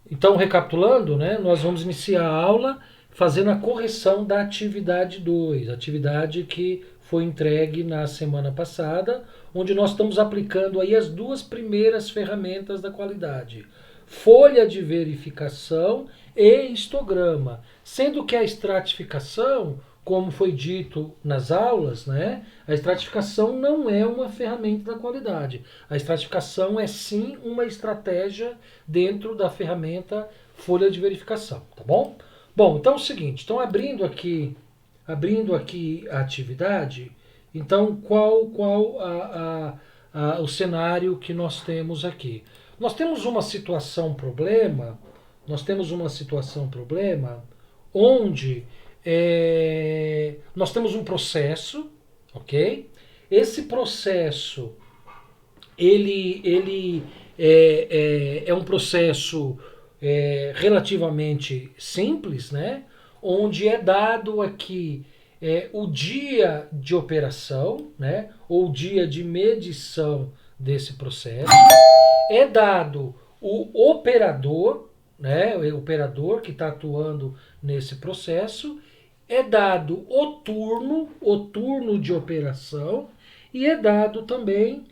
Então, recapitulando, né, nós vamos iniciar a aula fazendo a correção da atividade 2, atividade que foi entregue na semana passada, onde nós estamos aplicando aí as duas primeiras ferramentas da qualidade: folha de verificação e histograma, sendo que a estratificação, como foi dito nas aulas, né, a estratificação não é uma ferramenta da qualidade. A estratificação é sim uma estratégia dentro da ferramenta folha de verificação, tá bom? Bom, então é o seguinte, então abrindo aqui a atividade, então qual o cenário que nós temos aqui? Nós temos uma situação problema, onde nós temos um processo, ok? Esse processo ele é um processo relativamente simples, né? Onde é dado aqui o dia de operação, né? Ou dia de medição desse processo, é dado o operador, né? O operador que está atuando nesse processo, é dado o turno de operação e é dado também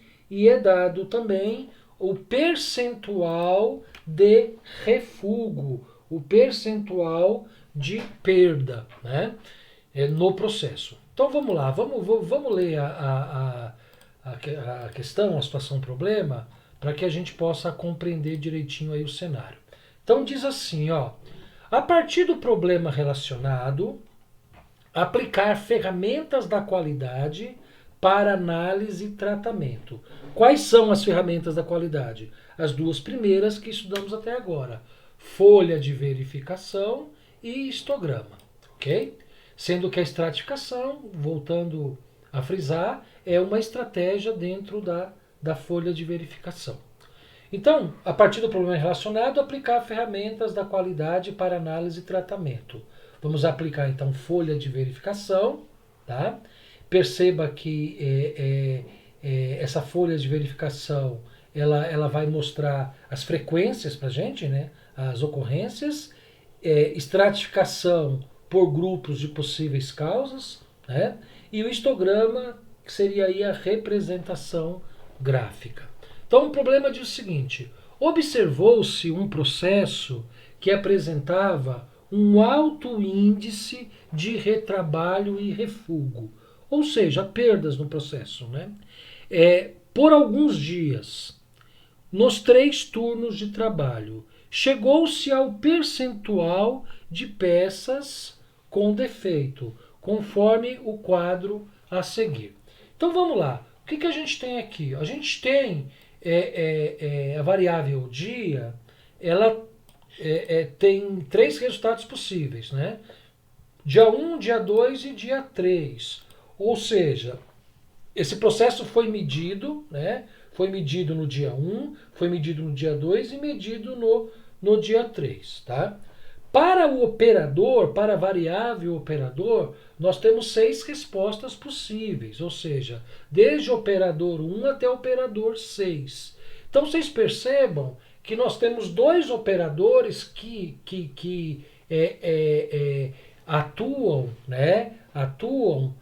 o percentual de refúgio, o percentual de perda, né, no processo. Então vamos lá, vamos ler a questão, a situação problema, para que a gente possa compreender direitinho aí o cenário. Então diz assim, ó, a partir do problema relacionado, aplicar ferramentas da qualidade para análise e tratamento. Quais são as ferramentas da qualidade? As duas primeiras que estudamos até agora: folha de verificação e histograma, ok? Sendo que a estratificação, voltando a frisar, é uma estratégia dentro da folha de verificação. Então, a partir do problema relacionado, aplicar ferramentas da qualidade para análise e tratamento. Vamos aplicar então folha de verificação, tá? Perceba que essa folha de verificação ela vai mostrar as frequências para a gente, né? As ocorrências, estratificação por grupos de possíveis causas, né? E o histograma, que seria aí a representação gráfica. Então o problema diz o seguinte: observou-se um processo que apresentava um alto índice de retrabalho e refúgio, ou seja, perdas no processo, né? Por alguns dias, nos 3 turnos de trabalho, chegou-se ao percentual de peças com defeito, conforme o quadro a seguir. Então vamos lá. O que a gente tem aqui? A gente tem a variável dia, ela tem 3 resultados possíveis, né? Dia 1, dia 2 e dia 3. Ou seja, esse processo foi medido, né? Foi medido no dia 1, foi medido no dia 2 e medido no dia 3, tá? Para o operador, para a variável operador, nós temos 6 respostas possíveis, ou seja, desde o operador 1 até o operador 6. Então vocês percebam que nós temos 2 operadores que atuam, né? Atuam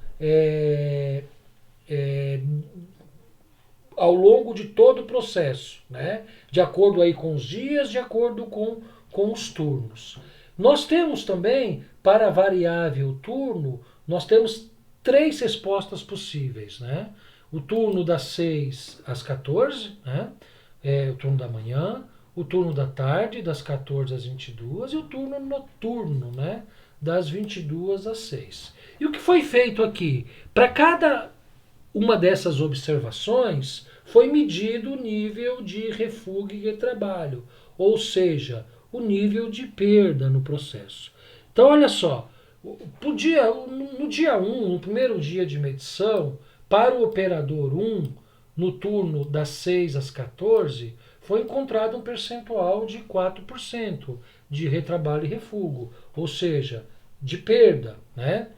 ao longo de todo o processo, né? De acordo aí com os dias, de acordo com os turnos. Nós temos também, para a variável turno, nós temos 3 respostas possíveis, né? O turno das 6 às 14, né? O turno da manhã, o turno da tarde, das 14 às 22, e o turno noturno, né? Das 22 às 6. E o que foi feito aqui? Para cada uma dessas observações, foi medido o nível de refúgio e retrabalho, ou seja, o nível de perda no processo. Então, olha só, no dia 1, no primeiro dia de medição, para o operador 1, no turno das 6 às 14, foi encontrado um percentual de 4% de retrabalho e refúgio, ou seja, de perda, né?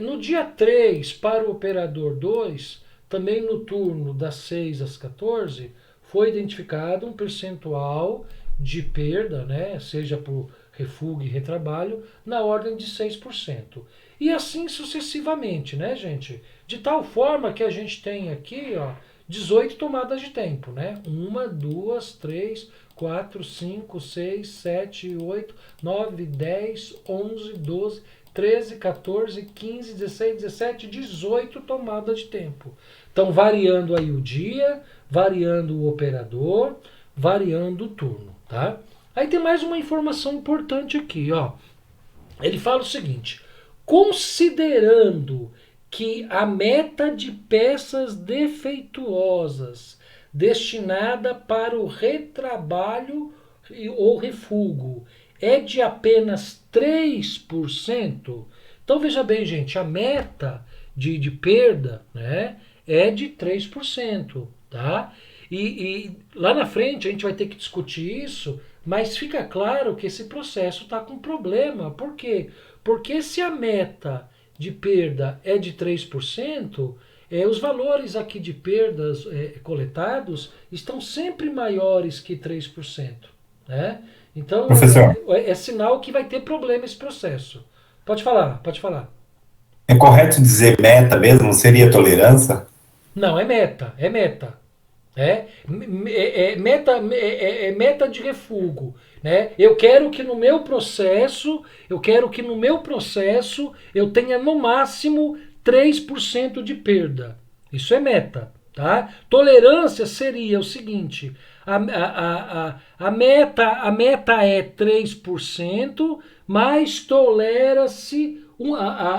No dia 3, para o operador 2, também no turno das 6 às 14, foi identificado um percentual de perda, né, seja por refúgio e retrabalho, na ordem de 6%. E assim sucessivamente, né, gente? De tal forma que a gente tem aqui, ó, 18 tomadas de tempo, né? 1, 2, 3, 4, 5, 6, 7, 8, 9, 10, 11, 12, 13, 14, 15, 16, 17, 18 tomadas de tempo. Então, variando aí o dia, variando o operador, variando o turno, tá? Aí tem mais uma informação importante aqui, ó. Ele fala o seguinte: considerando que a meta de peças defeituosas destinada para o retrabalho ou refúgio é de apenas 3%. Então veja bem, gente, a meta de perda, né, é de 3%, tá? E lá na frente a gente vai ter que discutir isso, mas fica claro que esse processo está com problema. Por quê? Porque se a meta de perda é de 3%, os valores aqui de perdas coletados estão sempre maiores que 3%. Né? Então Professor, é sinal que vai ter problema esse processo. Pode falar, pode falar. é correto dizer meta mesmo? Não seria tolerância? Não, é meta, é meta. Meta de refúgio, né? Eu quero que no meu processo eu tenha no máximo 3% de perda. Isso é meta, tá? Tolerância seria o seguinte: a meta é 3%, mas tolera-se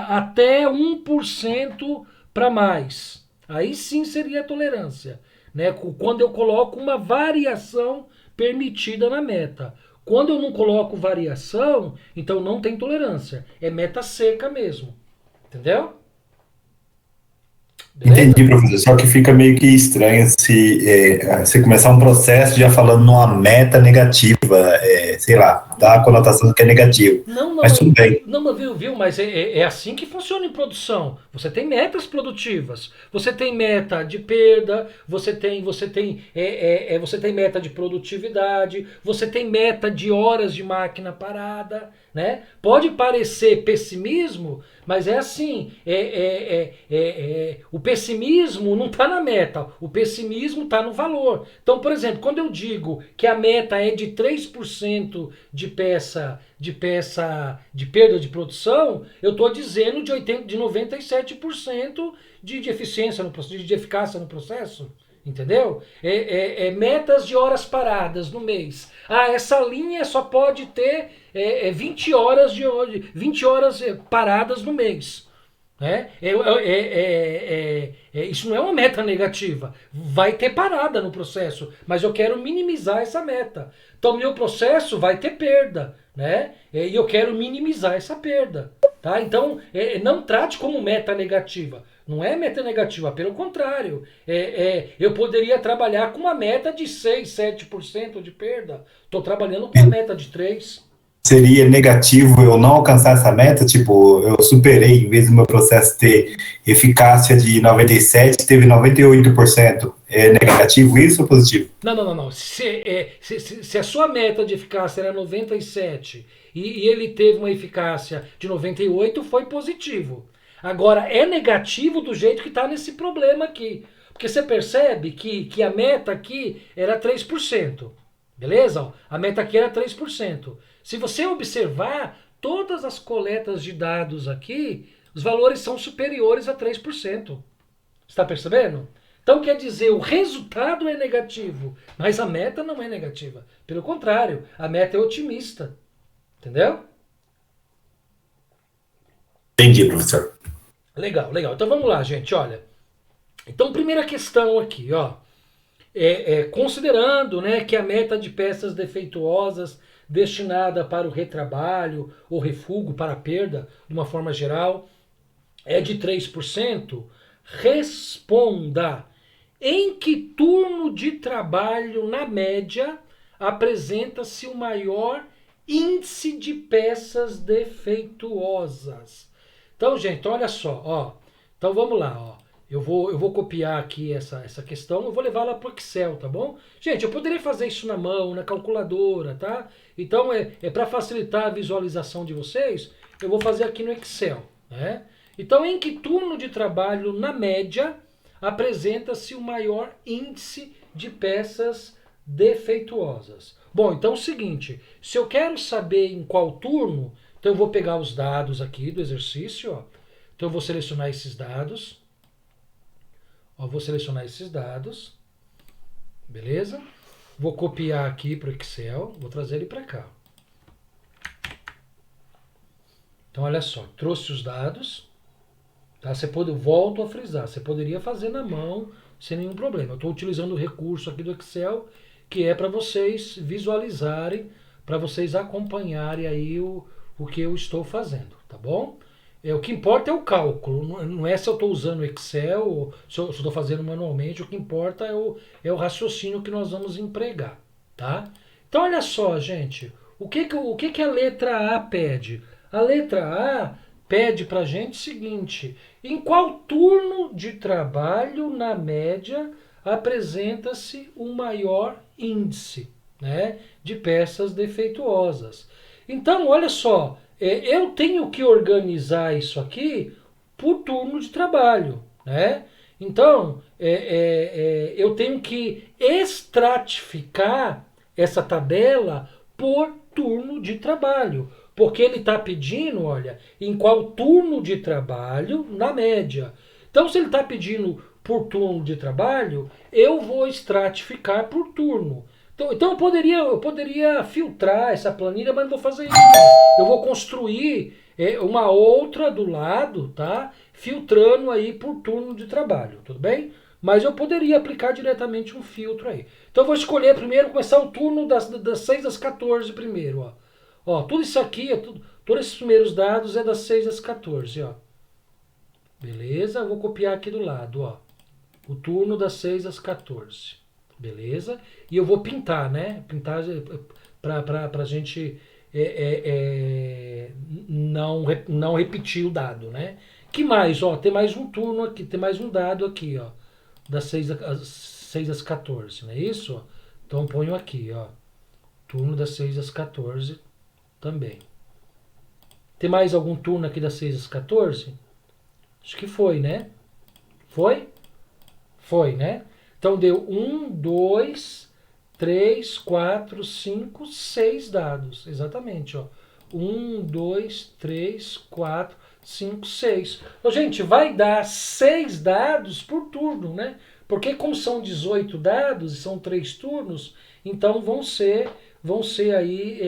até 1% para mais. Aí sim seria a tolerância, né? Quando eu coloco uma variação permitida na meta. Quando eu não coloco variação, então não tem tolerância. É meta seca mesmo. Entendeu? Entendi, Beleza? professor. Só que fica meio que estranho se você começar um processo já falando numa meta negativa, sei lá, dá a conotação que é negativo. Não, não, Mas tudo bem. não, viu, mas é assim que funciona em produção. Você tem metas produtivas, você tem meta de perda, você tem meta de produtividade, você tem meta de horas de máquina parada, né? Pode parecer pessimismo, mas é assim, o pessimismo não está na meta, o pessimismo está no valor. Então, por exemplo, quando eu digo que a meta é de 3% de perda de produção, eu estou dizendo de 97% de eficiência no processo, de eficácia no processo. Entendeu? Metas de horas paradas no mês. Ah, essa linha só pode ter 20 horas 20 horas paradas no mês. Né? Isso não é uma meta negativa. Vai ter parada no processo, mas eu quero minimizar essa meta. Então, meu processo vai ter perda. Né? E eu quero minimizar essa perda. Tá? Então, não trate como meta negativa. Não é meta negativa, pelo contrário. Eu poderia trabalhar com uma meta de 6, 7% de perda. Estou trabalhando com uma meta de 3%. Seria negativo eu não alcançar essa meta? Tipo, eu superei, em vez do meu processo ter eficácia de 97, teve 98%. É negativo isso ou positivo? Não, não, não, não. Se a sua meta de eficácia era 97 e ele teve uma eficácia de 98, foi positivo. Agora, é negativo do jeito que está nesse problema aqui. Porque você percebe que a meta aqui era 3%. Beleza? A meta aqui era 3%. Se você observar todas as coletas de dados aqui, os valores são superiores a 3%. Está percebendo? Então quer dizer, o resultado é negativo, mas a meta não é negativa. Pelo contrário, a meta é otimista. Entendeu? Entendi, professor. Legal, legal. Então vamos lá, gente. Olha. Então, primeira questão aqui, ó. Considerando, né, que a meta de peças defeituosas destinada para o retrabalho ou refúgio para a perda, de uma forma geral, é de 3%, responda em que turno de trabalho, na média, apresenta-se o maior índice de peças defeituosas. Então, gente, olha só, ó. Então vamos lá, ó. Eu vou copiar aqui essa questão, eu vou levar ela para o Excel, tá bom? Gente, eu poderia fazer isso na mão, na calculadora, tá? Então, para facilitar a visualização de vocês, eu vou fazer aqui no Excel, né? Então, em que turno de trabalho, na média, apresenta-se o maior índice de peças defeituosas? Bom, então é o seguinte, se eu quero saber em qual turno, então eu vou pegar os dados aqui do exercício, ó. Então eu vou selecionar esses dados. Ó, vou selecionar esses dados, beleza? Vou copiar aqui para o Excel, vou trazer ele para cá. Então, olha só, trouxe os dados, tá? Volto a frisar, você poderia fazer na mão sem nenhum problema. Eu estou utilizando o recurso aqui do Excel, que é para vocês visualizarem, para vocês acompanharem aí o que eu estou fazendo, tá bom? O que importa é o cálculo, não é se eu estou usando o Excel ou se eu estou fazendo manualmente, o que importa é o raciocínio que nós vamos empregar, tá? Então olha só, gente, o que a letra A pede? A letra A pede para a gente o seguinte, em qual turno de trabalho, na média, apresenta-se o maior índice, né, de peças defeituosas? Então, olha só, eu tenho que organizar isso aqui por turno de trabalho, né? Então, eu tenho que estratificar essa tabela por turno de trabalho, porque ele está pedindo, olha, em qual turno de trabalho, na média. Então, se ele está pedindo por turno de trabalho, eu vou estratificar por turno. Então eu poderia filtrar essa planilha, mas não vou fazer isso. Eu vou construir uma outra do lado, tá? Filtrando aí por turno de trabalho, tudo bem? Mas eu poderia aplicar diretamente um filtro aí. Então eu vou escolher primeiro, começar o turno das 6 às 14 primeiro, ó. Ó, tudo isso aqui, todos esses primeiros dados é das 6 às 14, ó. Beleza? Eu vou copiar aqui do lado, ó. O turno das 6 às 14. Beleza? E eu vou pintar, né? Pintar para a gente não repetir o dado, né? Que mais? Ó, tem mais um turno aqui, tem mais um dado aqui, ó. Das 6 às 14, não é isso? Ó? Então ponho aqui, ó. Turno das 6 às 14 também. Tem mais algum turno aqui das 6 às 14? Acho que foi, né? Foi? Foi, né? Então deu 1, 2, 3, 4, 5, 6 dados. Exatamente, ó. 1, 2, 3, 4, 5, 6. Então, gente, vai dar 6 dados por turno, né? Porque como são 18 dados e são 3 turnos, então vão ser aí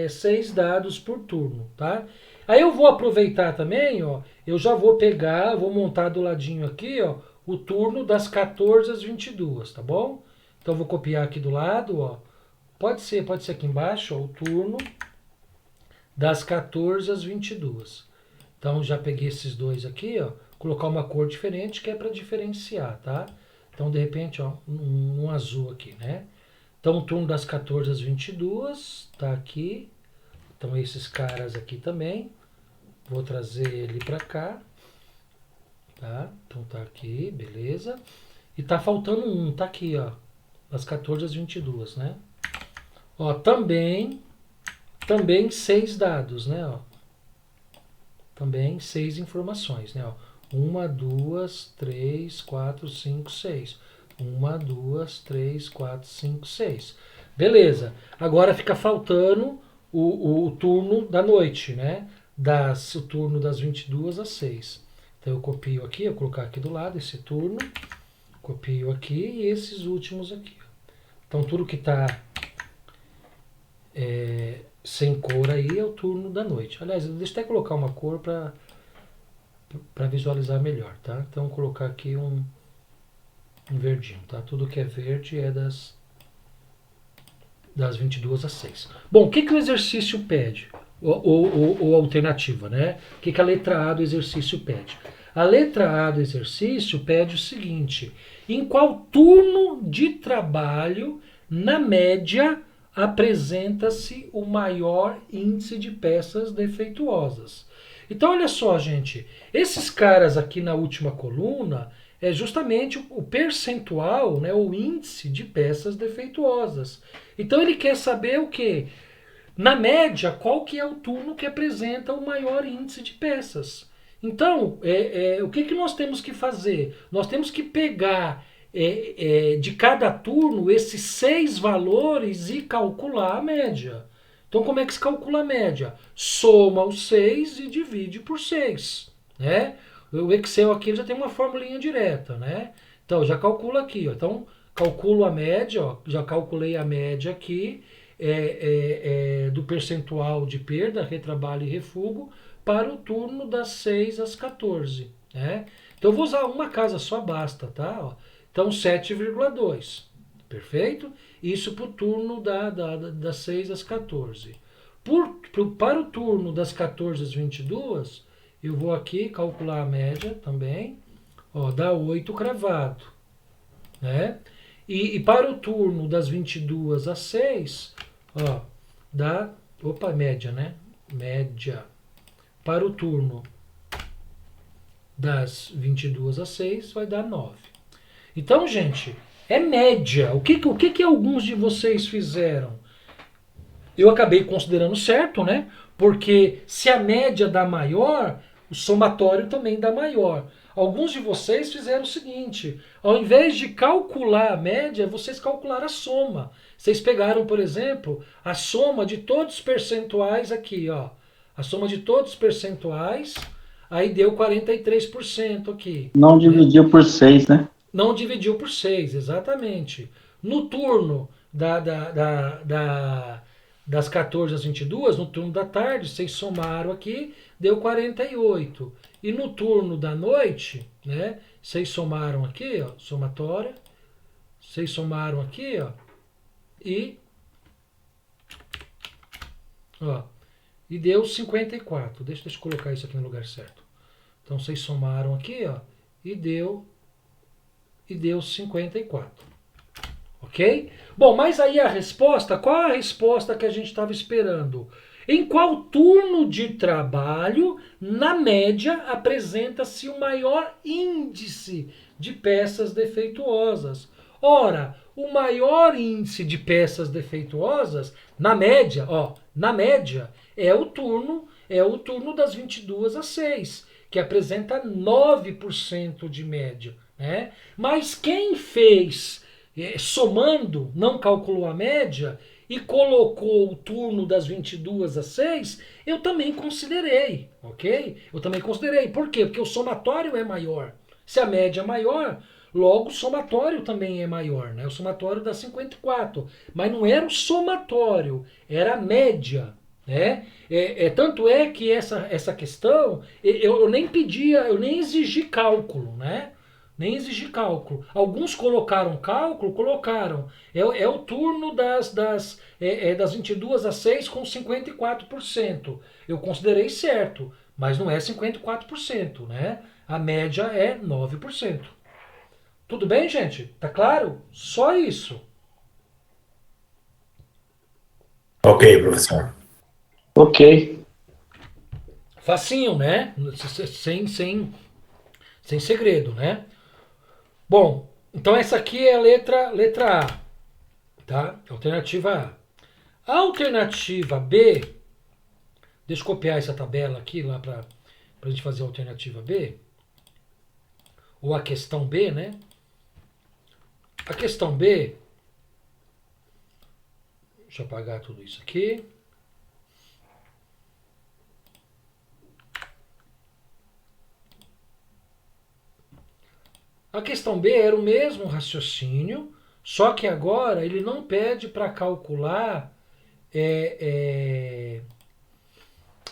6 dados por turno, tá? Aí eu vou aproveitar também, ó, eu já vou pegar, vou montar do ladinho aqui, ó, o turno das 14 às 22, tá bom? Então eu vou copiar aqui do lado, ó. Pode ser aqui embaixo, ó, o turno das 14 às 22. Então já peguei esses dois aqui, ó, colocar uma cor diferente que é para diferenciar, tá? Então de repente, ó, um azul aqui, né? Então o turno das 14 às 22 tá aqui. Então esses caras aqui também. Vou trazer ele para cá. Tá? Então tá aqui, beleza. E tá faltando um, tá aqui, ó. Das 14 às 22, né? Ó, também 6 dados, né? Ó. Também 6 informações, né? Ó. 1, 2, 3, 4, 5, 6. 1, 2, 3, 4, 5, 6. Beleza. Agora fica faltando o turno da noite, né? O turno das 22 às 6. Então eu copio aqui, eu vou colocar aqui do lado esse turno, copio aqui e esses últimos aqui. Então tudo que está sem cor aí é o turno da noite. Aliás, deixa eu até colocar uma cor para visualizar melhor, tá? Então vou colocar aqui um verdinho, tá? Tudo que é verde é das 22 às 6. Bom, o que o exercício pede? Ou alternativa, né? O que a letra A do exercício pede? A letra A do exercício pede o seguinte: em qual turno de trabalho, na média, apresenta-se o maior índice de peças defeituosas? Então, olha só, gente, esses caras aqui na última coluna é justamente o percentual, né, o índice de peças defeituosas. Então ele quer saber o quê? Na média, qual que é o turno que apresenta o maior índice de peças? Então, o que, que nós temos que fazer? Nós temos que pegar de cada turno esses 6 valores e calcular a média. Então, como é que se calcula a média? Soma os 6 e divide por 6. Né? O Excel aqui já tem uma formulinha direta. Né? Então, já calculo aqui. Ó. Então, calculo a média. Ó. Já calculei a média aqui do percentual de perda, retrabalho e refugo para o turno das 6 às 14. Né? Então, eu vou usar uma casa só, basta. Tá? Ó. Então, 7,2. Perfeito? Isso para o turno das 6 às 14. Para o turno das 14 às 22, eu vou aqui calcular a média também. Ó, dá 8 cravado. Né? E para o turno das 22 às 6, ó, dá... Opa, média, né? Média. Para o turno das 22 às 6, vai dar 9. Então, gente, é média. O que alguns de vocês fizeram? Eu acabei considerando certo, né? Porque se a média dá maior, o somatório também dá maior. Alguns de vocês fizeram o seguinte: ao invés de calcular a média, vocês calcularam a soma. Vocês pegaram, por exemplo, a soma de todos os percentuais aqui, ó. A soma de todos os percentuais, aí deu 43% aqui. Não dividiu por 6, né? Não dividiu por 6, exatamente. No turno das 14 às 22, no turno da tarde, vocês somaram aqui, deu 48. E no turno da noite, né, vocês somaram aqui, ó, somatória, vocês somaram aqui, ó, e deu 54. Deixa eu colocar isso aqui no lugar certo. Então, vocês somaram aqui, ó, e deu 54. Ok? Bom, mas aí a resposta, qual a resposta que a gente estava esperando? Em qual turno de trabalho, na média, apresenta-se o maior índice de peças defeituosas? Ora, o maior índice de peças defeituosas, na média, é o turno das 22 às 6, que apresenta 9% de média. Né? Mas quem fez somando, não calculou a média e colocou o turno das 22 às 6, eu também considerei, ok? Eu também considerei. Por quê? Porque o somatório é maior. Se a média é maior, logo o somatório também é maior. Né? O somatório dá 54. Mas não era o somatório, era a média. Né? Tanto é que essa questão, eu nem pedia, eu nem exigi cálculo, né? Nem exigi cálculo. Alguns colocaram cálculo, colocaram. É o turno das 22 às 6 com 54%. Eu considerei certo, mas não é 54%, né? A média é 9%. Tudo bem, gente? Tá claro? Só isso. Ok, professor. Ok. Facinho, né? Sem segredo, né? Bom, então essa aqui é a letra A, tá? Alternativa A. A alternativa B, deixa eu copiar essa tabela aqui lá para a gente fazer a alternativa B, ou a questão B, né? A questão B, deixa eu apagar tudo isso aqui. A questão B era o mesmo raciocínio, só que agora ele não pede para calcular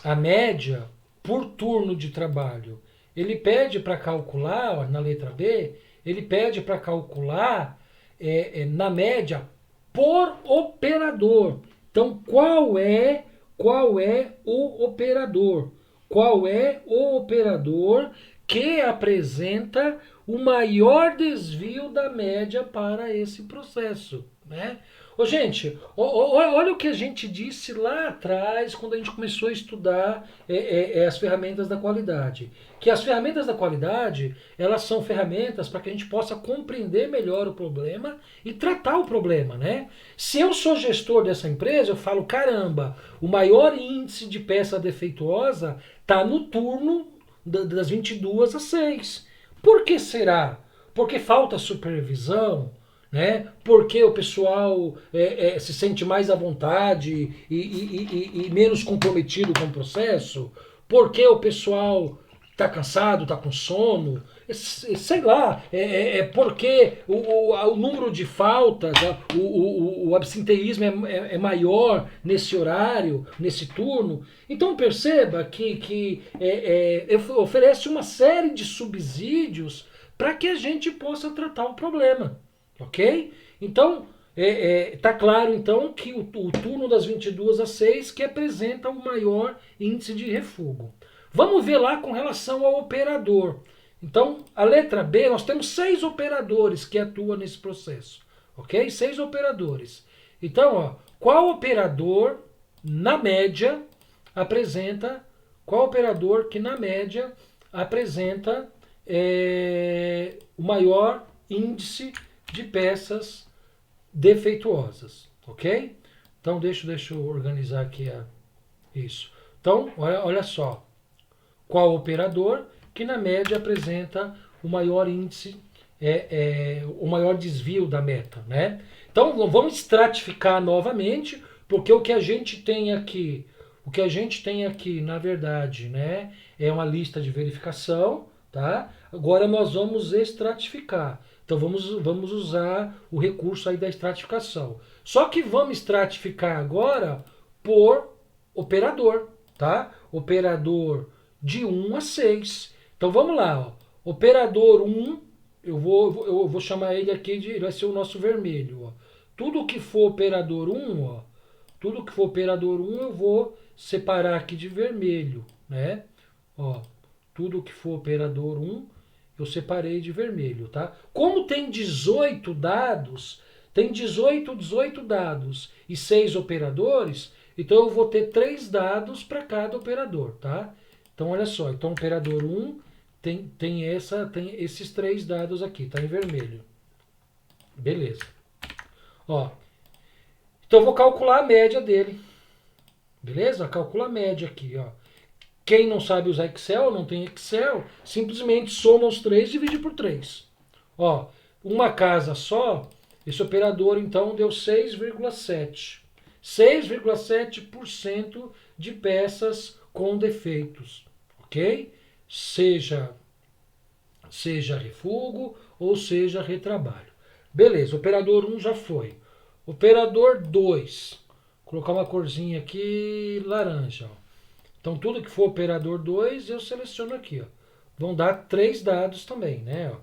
a média por turno de trabalho. Ele pede para calcular, ó, na letra B, ele pede para calcular na média por operador. Então, qual é o operador? Qual é o operador que apresenta o maior desvio da média para esse processo? Né? Ô, gente, olha o que a gente disse lá atrás, quando a gente começou a estudar as ferramentas da qualidade. Que as ferramentas da qualidade, elas são ferramentas para que a gente possa compreender melhor o problema e tratar o problema, né? Se eu sou gestor dessa empresa, eu falo, caramba, o maior índice de peça defeituosa está no turno das 22 às 6. Por que será? Porque falta supervisão? Né? Porque o pessoal se sente mais à vontade e menos comprometido com o processo? Porque o pessoal está cansado, está com sono? Sei lá, porque o número de faltas, o absenteísmo é maior nesse horário, nesse turno. Então perceba que oferece uma série de subsídios para que a gente possa tratar o problema. Ok? Então, tá claro então que o turno das 22 às 6 que apresenta o maior índice de refúgio. Vamos ver lá com relação ao operador. Então, a letra B, nós temos 6 operadores que atuam nesse processo. Ok? 6 operadores. Então, ó, qual operador, na média, apresenta... Qual operador que, na média, apresenta o maior índice de peças defeituosas, ok? Então deixa eu organizar aqui isso. Então, olha só, qual operador que na média apresenta o maior índice, o maior desvio da meta, né? Então vamos estratificar novamente, porque o que a gente tem aqui, na verdade, né, é uma lista de verificação, tá? Agora nós vamos estratificar. Então vamos usar o recurso aí da estratificação. Só que vamos estratificar agora por operador, tá? Operador de 1 a 6. Então vamos lá, ó. Operador 1, eu vou chamar ele aqui de, vai ser o nosso vermelho, ó. Tudo que for operador 1, ó, tudo que for operador 1 eu vou separar aqui de vermelho, né? Ó, tudo que for operador 1 eu separei de vermelho, tá? Como tem 18 dados, tem 18 dados e 6 operadores, então eu vou ter 3 dados para cada operador, tá? Então olha só, então operador 1 tem esses 3 dados aqui, tá em vermelho. Beleza. Ó, então eu vou calcular a média dele. Beleza? Calcula a média aqui, ó. Quem não sabe usar Excel, não tem Excel, simplesmente soma os 3 e divide por 3. Ó, uma casa só, esse operador então deu 6,7. 6,7% de peças com defeitos, ok? Seja refúgio ou seja retrabalho. Beleza, operador 1 já foi. Operador 2, vou colocar uma corzinha aqui, laranja, ó. Então, tudo que for operador 2, eu seleciono aqui. Ó. Vão dar 3 dados também, né? Ó.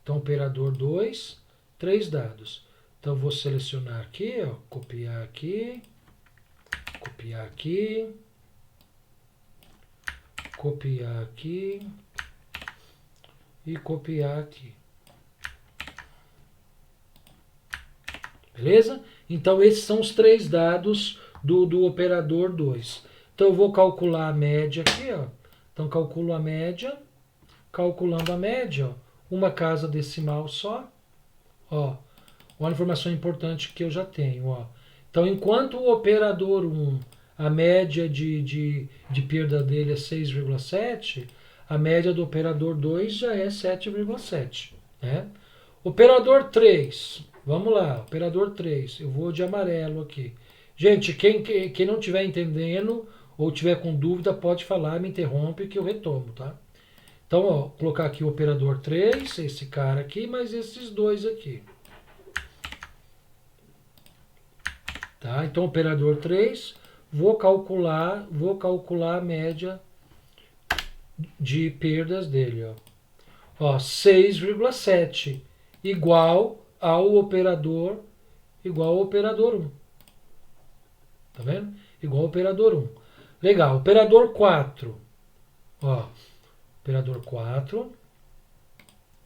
Então, operador 2, 3 dados. Então, eu vou selecionar aqui, ó, copiar aqui, copiar aqui, copiar aqui e copiar aqui. Beleza? Então, esses são os 3 dados do operador 2. Então eu vou calcular a média aqui, ó. Então calculo a média, calculando a média, ó, uma casa decimal só, ó. Uma informação importante que eu já tenho, ó. Então enquanto o operador 1, a média de perda dele é 6,7, a média do operador 2 já é 7,7, né? Operador 3, vamos lá, operador 3, eu vou de amarelo aqui. Gente, quem não estiver entendendo ou tiver com dúvida, pode falar, me interrompe que eu retomo, tá? Então, ó, vou colocar aqui o operador 3, esse cara aqui, mais esses dois aqui. Tá? Então, operador 3, vou calcular a média de perdas dele, ó. Ó, 6,7 igual ao operador 1. Tá vendo? Igual ao operador 1. Legal, operador 4. Ó, operador 4. Vou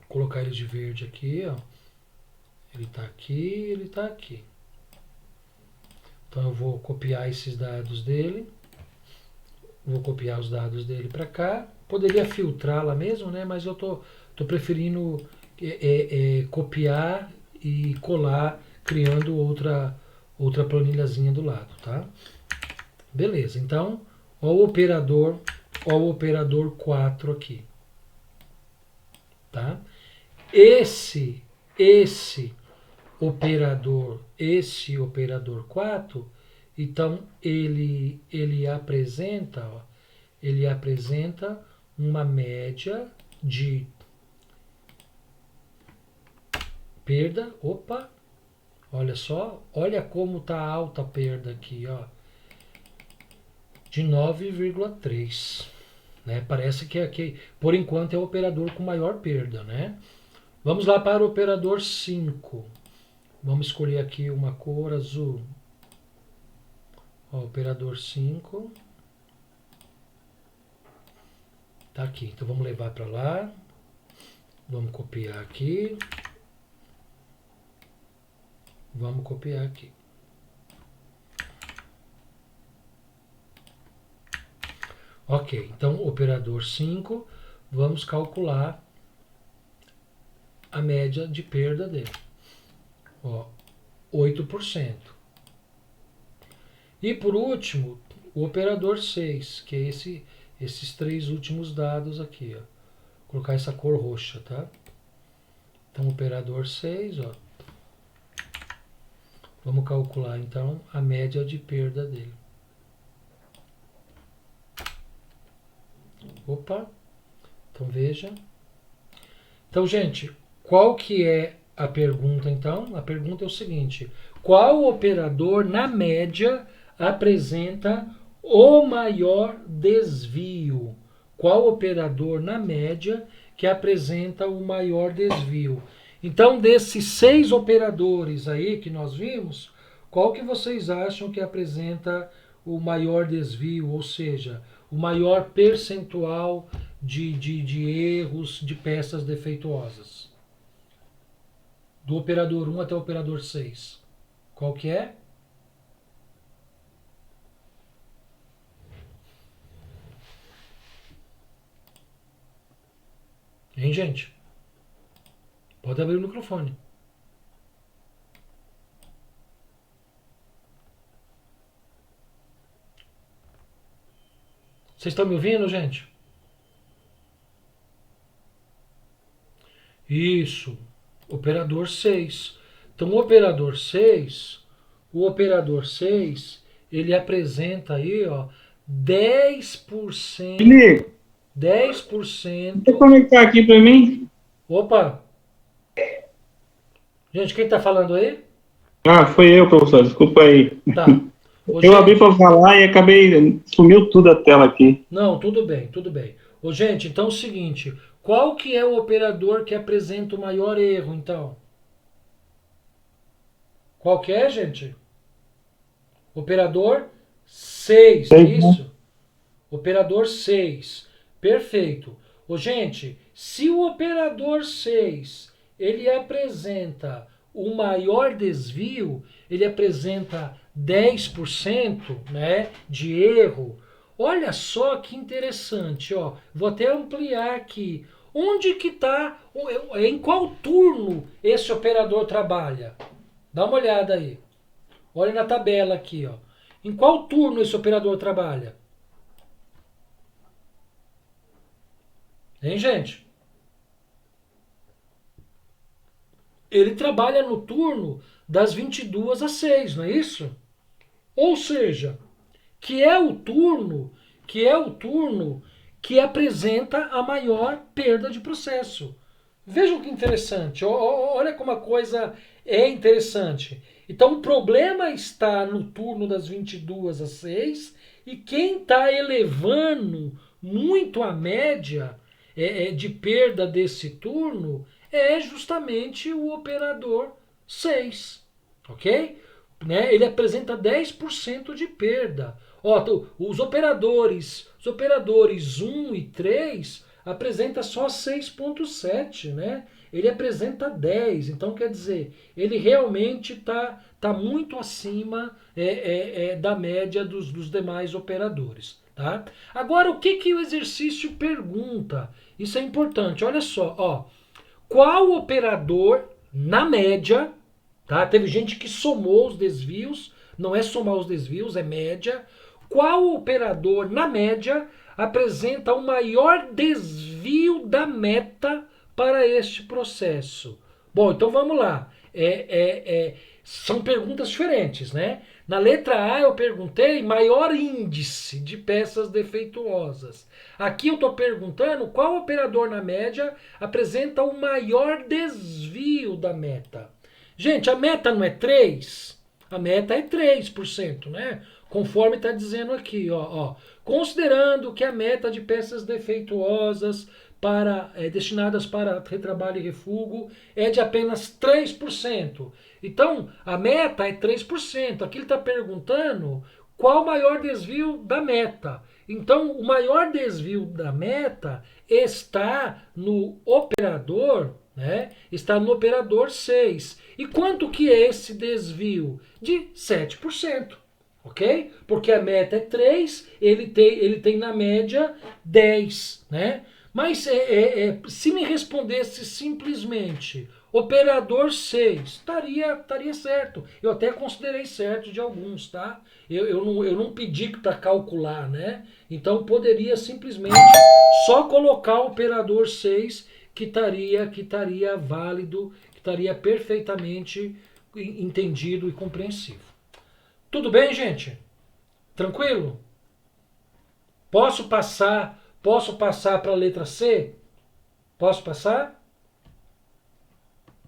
colocar ele de verde aqui, ó. Ele está aqui, ele está aqui. Então eu vou copiar esses dados dele. Vou copiar os dados dele para cá. Poderia filtrar lá mesmo, né? Mas eu tô preferindo copiar e colar, criando outra planilhazinha do lado, tá? Beleza, então, ó o operador 4 aqui, tá? Esse operador 4, então ele apresenta, ó, uma média de perda. Opa, olha só, olha como tá alta a perda aqui, ó, de 9,3, né? Parece que aqui, por enquanto, é o operador com maior perda, né? Vamos lá para o operador 5. Vamos escolher aqui uma cor azul. Ó, operador 5. Tá aqui, então vamos levar para lá. Vamos copiar aqui. Vamos copiar aqui. Ok, então operador 5, vamos calcular a média de perda dele. Ó, 8%. E por último, o operador 6, que é esses 3 últimos dados aqui, ó. Vou colocar essa cor roxa, tá? Então, operador 6, ó. Vamos calcular então a média de perda dele. Opa! Então veja. Então, gente, qual que é a pergunta então? A pergunta é o seguinte: qual operador na média apresenta o maior desvio? Qual operador na média que apresenta o maior desvio? Então, desses 6 operadores aí que nós vimos, qual que vocês acham que apresenta o maior desvio, ou seja, o maior percentual de erros de peças defeituosas? Do operador 1 até o operador 6. Qual que é? Hein, gente? Pode abrir o microfone. Vocês estão me ouvindo, gente? Isso. Operador 6. Então, o operador 6, ele apresenta aí, ó, 10%. Felipe, 10%. deixa eu conectar aqui para mim. Opa! Gente, quem tá falando aí? Ah, foi eu, professor. Desculpa aí. Tá. Ô, Eu abri gente, para falar e acabei. Sumiu tudo a tela aqui. não, tudo bem, tudo bem. Ô, gente, então é o seguinte, qual que é o operador que apresenta o maior erro, então? Qual que é, gente? Operador 6, é 6, né? isso? Operador 6. Perfeito. Ô, gente, se o operador 6 ele apresenta o maior desvio, ele apresenta 10%, né, de erro. Olha só que interessante, ó. Vou até ampliar aqui. Onde que está, em qual turno esse operador trabalha? Dá uma olhada aí. Olha na tabela aqui, ó. Em qual turno esse operador trabalha? Hein, gente? Ele trabalha no turno das 22 às 6, não é isso? Ou seja, que é o turno que apresenta a maior perda de processo. Vejam que interessante. Olha como a coisa é interessante. Então o problema está no turno das 22 às 6 e quem está elevando muito a média de perda desse turno é justamente o operador 6, ok? Né? Ele apresenta 10% de perda. Ó, os operadores 1 e 3 apresenta só 6,7, né? Ele apresenta 10, então quer dizer, ele realmente está está muito acima da média dos demais operadores. Tá? Agora, o que o exercício pergunta? Isso é importante. Olha só, ó, qual operador, na média, tá? Teve gente que somou os desvios, não é somar os desvios, é média. Qual operador, na média, apresenta o maior desvio da meta para este processo? Bom, então vamos lá. São perguntas diferentes, né? Na letra A eu perguntei maior índice de peças defeituosas. Aqui eu estou perguntando qual operador na média apresenta o maior desvio da meta. Gente, a meta não é 3? A meta é 3%, né? Conforme está dizendo aqui, ó. Considerando que a meta de peças defeituosas destinadas para retrabalho e refúgio é de apenas 3%. Então, a meta é 3%. Aqui ele está perguntando qual o maior desvio da meta. Então, o maior desvio da meta está no operador, né? Está no operador 6. E quanto que é esse desvio? De 7%. Ok? Porque a meta é 3, ele tem na média 10, né? Mas se me respondesse simplesmente operador 6, estaria certo. Eu até considerei certo de alguns, tá? Eu não pedi para calcular, né? Então poderia simplesmente só colocar o operador 6 que estaria válido, que estaria perfeitamente entendido e compreensivo. Tudo bem, gente? Tranquilo? Posso passar para a letra C? Posso passar?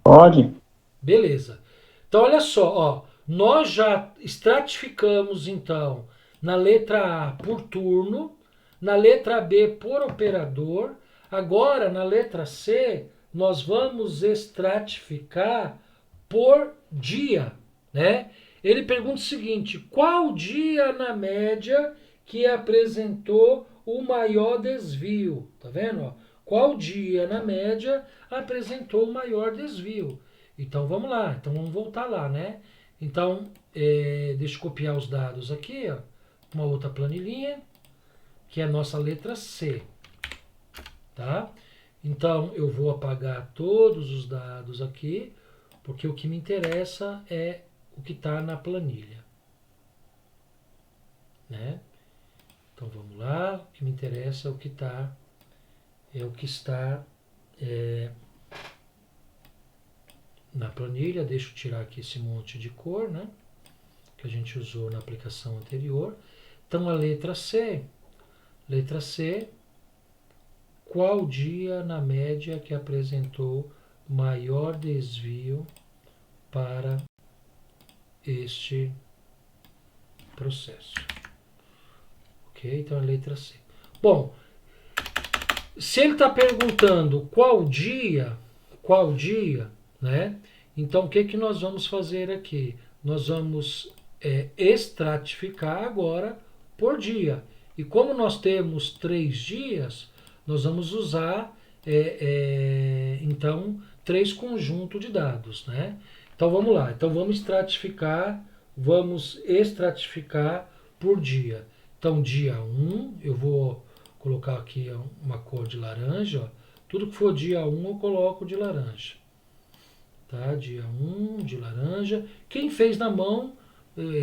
Pode. Beleza. Então olha só, ó, nós já estratificamos então na letra A por turno, na letra B por operador. Agora na letra C nós vamos estratificar por dia, né? Ele pergunta o seguinte: qual dia na média que apresentou o maior desvio? Tá vendo? Ó? Qual dia na média apresentou o maior desvio? Então vamos lá, então vamos voltar lá, né? Então, deixa eu copiar os dados aqui, ó, uma outra planilhinha, que é a nossa letra C, tá? Então eu vou apagar todos os dados aqui, porque o que me interessa é o que está na planilha, né? Então vamos lá, o que me interessa é o que está na planilha. Deixa eu tirar aqui esse monte de cor, né? Que a gente usou na aplicação anterior. Então a letra C, qual dia na média que apresentou maior desvio para este processo? Ok, então a letra C. Bom, se ele está perguntando qual dia, né? Então o que nós vamos fazer aqui? Nós vamos estratificar agora por dia. E como nós temos 3 dias, nós vamos usar então 3 conjuntos de dados, né? Então vamos lá. Então vamos estratificar por dia. Então dia 1, eu vou colocar aqui uma cor de laranja. Ó. Tudo que for dia 1 eu coloco de laranja. Tá? Dia 1 de laranja. Quem fez na mão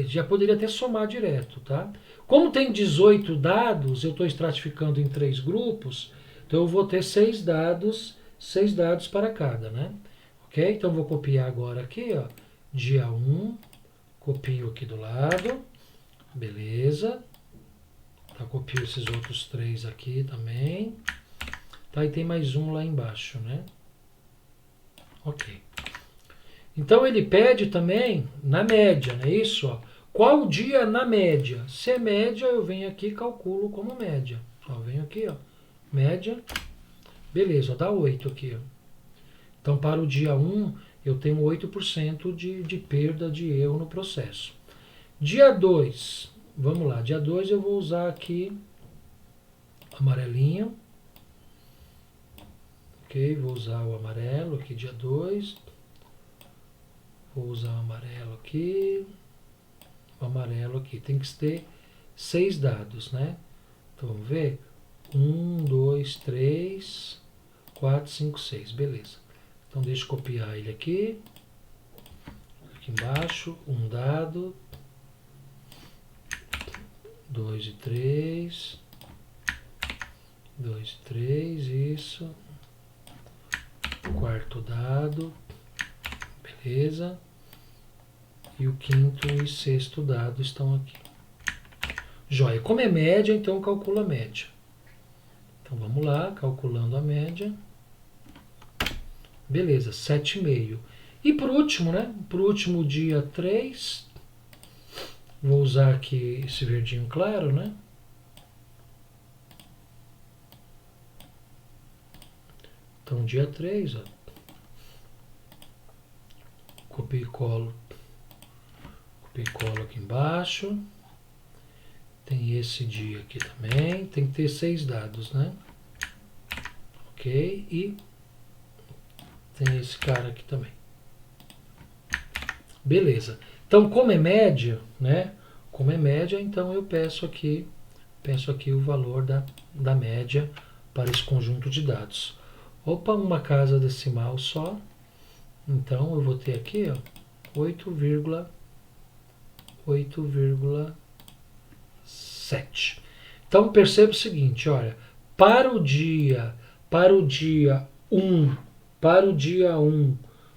já poderia até somar direto. Tá? Como tem 18 dados, eu estou estratificando em 3 grupos, então eu vou ter 6 dados para cada. Né? Ok? Então eu vou copiar agora aqui, ó, dia 1, copio aqui do lado, beleza. Tá, copio esses outros 3 aqui também. Tá, e tem mais um lá embaixo, né? Ok. Então ele pede também na média, não é isso? Ó. Qual dia na média? Se é média, eu venho aqui e calculo como média. Ó, venho aqui, ó, média. Beleza, ó, dá 8 aqui. Ó. Então para o dia 1, eu tenho 8% de perda de erro no processo. Dia 2, vamos lá, dia 2 eu vou usar aqui amarelinho. Ok, vou usar o amarelo aqui, dia 2. Vou usar o amarelo aqui. O amarelo aqui. Tem que ter 6 dados, né? Então vamos ver. 1, 2, 3, 4, 5, 6. Beleza. Então deixa eu copiar ele aqui. Aqui embaixo. Um dado. 2 e 3. 2 e 3. Isso. Quarto dado. Beleza. E o quinto e sexto dado estão aqui. Joia. Como é média, então calcula a média. Então vamos lá, calculando a média. Beleza, 7,5. E por último, né? Por último, dia 3. Vou usar aqui esse verdinho claro, né? Então dia 3, ó. Copio e colo. Copio e colo aqui embaixo. Tem esse dia aqui também. Tem que ter 6 dados, né? Ok. E tem esse cara aqui também. Beleza. Então, como é média, né? Como é média, então eu peço aqui o valor da média para esse conjunto de dados. Opa, uma casa decimal só. Então eu vou ter aqui, ó, 8,7. Então perceba o seguinte, olha, para o dia 1,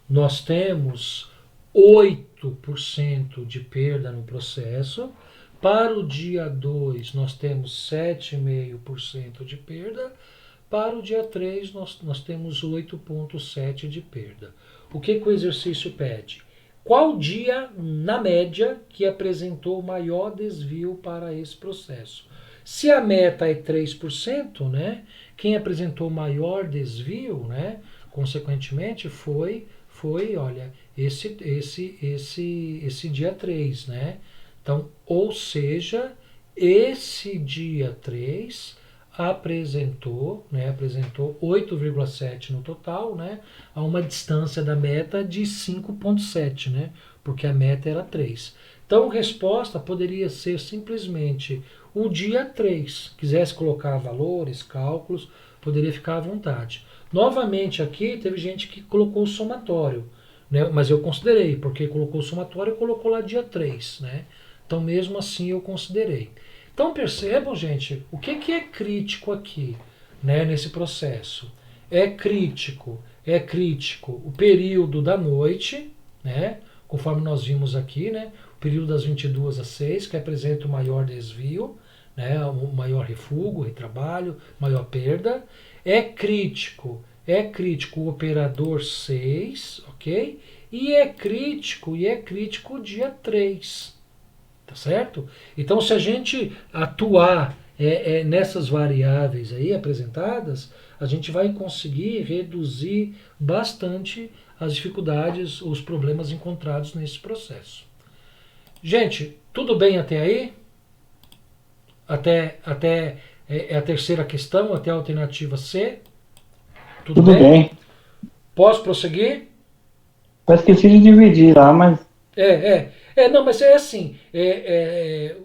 nós temos 8% de perda no processo. Para o dia 2, nós temos 7,5% de perda. Para o dia 3, nós temos 8,7% de perda. O que o exercício pede? Qual dia, na média, que apresentou maior desvio para esse processo? Se a meta é 3%, né, quem apresentou maior desvio, né, consequentemente, foi olha, esse dia 3, né? Então, ou seja, esse dia 3 apresentou 8,7 no total, né, a uma distância da meta de 5,7, né, porque a meta era 3. Então, a resposta poderia ser simplesmente o dia 3. Quisesse colocar valores, cálculos, poderia ficar à vontade. Novamente aqui, teve gente que colocou o somatório, né, mas eu considerei, porque colocou o somatório e colocou lá dia 3, né? Então, mesmo assim, eu considerei. Então percebam, gente, o que é crítico aqui, né, nesse processo? É crítico o período da noite, né, conforme nós vimos aqui, né, o período das 22 às 6, que apresenta o maior desvio, né, o maior refúgio, retrabalho, maior perda. É crítico o operador 6, ok? E é crítico o dia 3. Tá certo? Então, se a gente atuar nessas variáveis aí apresentadas, a gente vai conseguir reduzir bastante as dificuldades, os problemas encontrados nesse processo. Gente, tudo bem até aí? Até a terceira questão, até a alternativa C? Tudo bem? Posso prosseguir? Eu esqueci de dividir lá, mas... Não, mas é assim,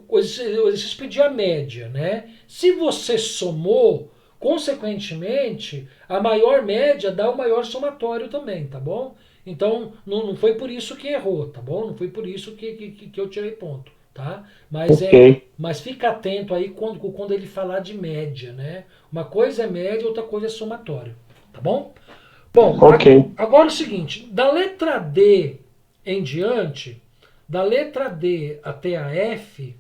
o exercício pedir a média, né? Se você somou, consequentemente, a maior média dá o maior somatório também, tá bom? Então, não foi por isso que errou, tá bom? Não foi por isso que eu tirei ponto, tá? Mas, okay. Mas fica atento aí quando ele falar de média, né? Uma coisa é média, outra coisa é somatório, tá bom? Bom, okay. Agora é o seguinte, da letra D em diante, da letra D até a F,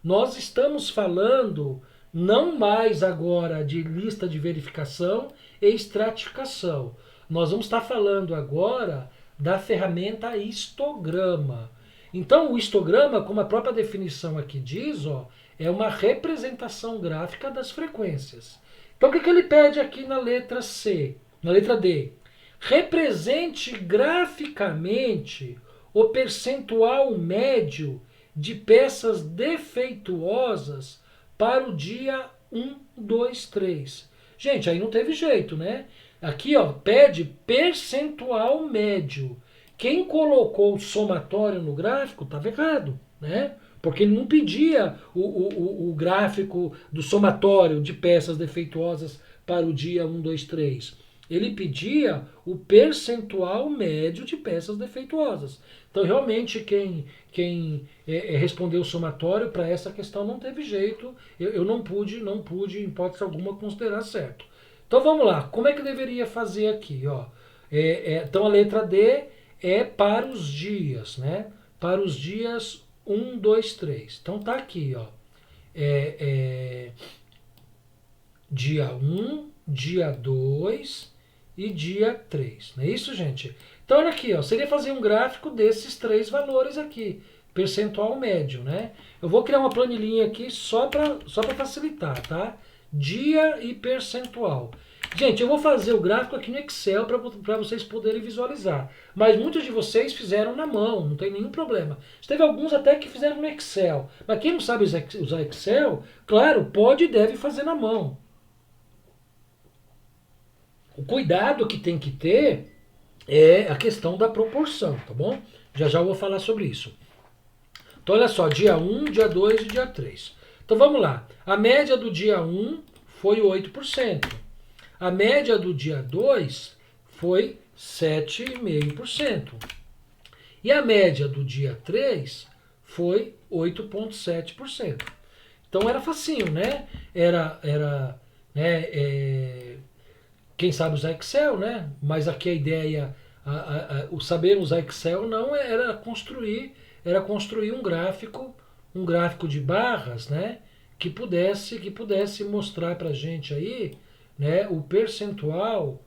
nós estamos falando não mais agora de lista de verificação e estratificação. Nós vamos estar falando agora da ferramenta histograma. Então, o histograma, como a própria definição aqui diz, ó, é uma representação gráfica das frequências. Então, o que ele pede aqui na letra C, na letra D? Represente graficamente o percentual médio de peças defeituosas para o dia 1, 2, 3. Gente, aí não teve jeito, né? Aqui, ó, pede percentual médio. quem colocou o somatório no gráfico estava errado, né? Porque ele não pedia o gráfico do somatório de peças defeituosas para o dia 1, 2, 3. Ele pedia o percentual médio de peças defeituosas. Então, realmente, quem respondeu o somatório para essa questão não teve jeito. Eu não pude, em hipótese alguma, considerar certo. Então, vamos lá. Como é que eu deveria fazer aqui? Ó? Então, a letra D é para os dias, né? Para os dias 1, 2, 3. Então, tá aqui, ó. Dia 1, dia 2 e dia 3. Não é isso, gente? Então, olha aqui, ó, seria fazer um gráfico desses três valores aqui, percentual médio, né? Eu vou criar uma planilhinha aqui só para facilitar, tá? Dia e percentual. Gente, eu vou fazer o gráfico aqui no Excel para vocês poderem visualizar. Mas muitos de vocês fizeram na mão, não tem nenhum problema. Teve alguns até que fizeram no Excel. Mas quem não sabe usar Excel, claro, pode e deve fazer na mão. O cuidado que tem que ter é a questão da proporção, tá bom? Já já eu vou falar sobre isso. Então, olha só, dia 1, dia 2 e dia 3. Então, vamos lá. A média do dia 1 foi 8%. A média do dia 2 foi 7,5%. E a média do dia 3 foi 8,7%. Então, era facinho, né? Quem sabe usar Excel, né? Mas aqui a ideia, o saber usar Excel não era construir um gráfico de barras, né? Que pudesse mostrar para a gente aí, né? O percentual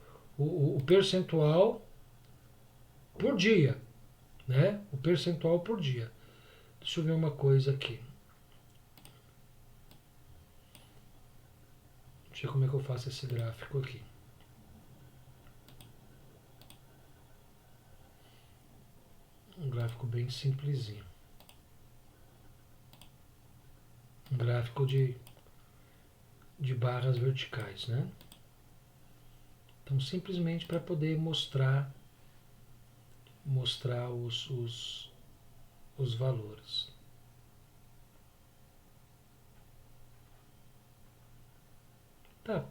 por dia, né? O percentual por dia. Deixa eu ver uma coisa aqui. Deixa eu ver como é que eu faço esse gráfico aqui. Um gráfico bem simplesinho. Um gráfico de barras verticais, né? Então, simplesmente para poder mostrar os valores. Tá,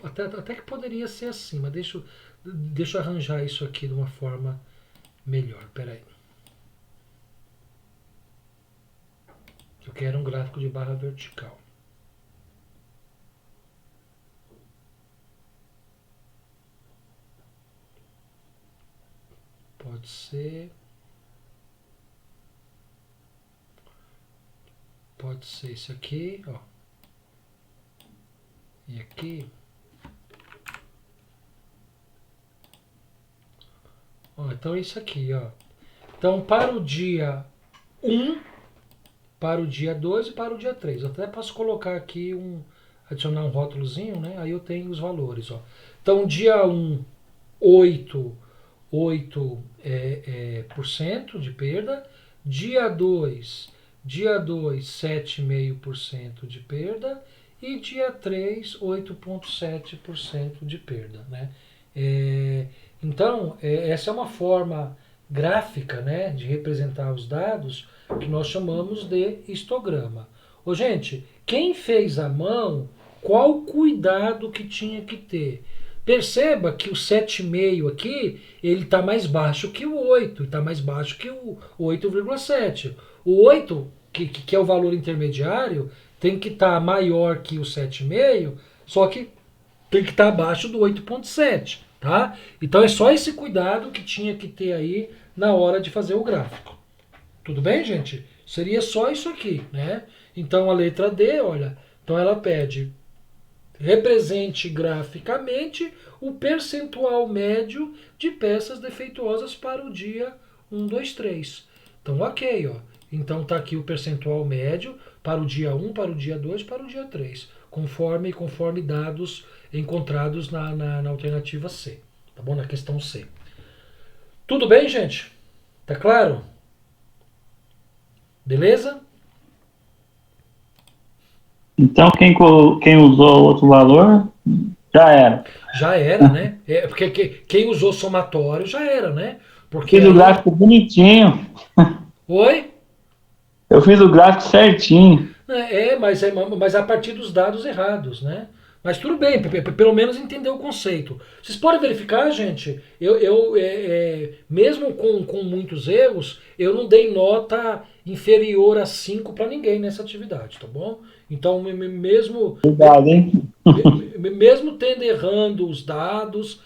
até que poderia ser assim, mas deixa eu arranjar isso aqui de uma forma melhor. Peraí. Eu quero um gráfico de barra vertical. Pode ser. Pode ser esse aqui, ó. E aqui. Ó, então é isso aqui, ó. Então, para o dia 1, para o dia 2 e para o dia 3. Eu até posso colocar aqui adicionar um rótulozinho, né? Aí eu tenho os valores, ó. Então, dia 1, 8% de perda. Dia 2, 7,5% de perda. E dia 3, 8,7% de perda, né? Então, essa é uma forma gráfica, né, de representar os dados que nós chamamos de histograma. Ô, gente, quem fez à mão, qual cuidado que tinha que ter? Perceba que o 7,5 aqui, ele está mais baixo que o 8, está mais baixo que o 8,7. O 8, que é o valor intermediário, tem que estar maior que o 7,5, só que tem que estar abaixo do 8,7. Tá? Então é só esse cuidado que tinha que ter aí na hora de fazer o gráfico. Tudo bem, gente? Seria só isso aqui, né? Então a letra D, olha, então ela pede represente graficamente o percentual médio de peças defeituosas para o dia 1, 2, 3. Então ok, ó. Então tá aqui o percentual médio para o dia 1, para o dia 2, para o dia 3, conforme dados encontrados na alternativa C, tá bom? Na questão C. Tudo bem, gente? Tá claro? Beleza? Então, quem usou outro valor, já era. Já era, né? Porque quem usou somatório já era, né? Porque Fiz o aí... gráfico bonitinho. Oi? Eu fiz o gráfico certinho. Mas a partir dos dados errados, né? Mas tudo bem, pelo menos entender o conceito. Vocês podem verificar, gente, mesmo com muitos erros, eu não dei nota inferior a 5 para ninguém nessa atividade, tá bom? Então, Obrigado, hein? mesmo tendo errando os dados,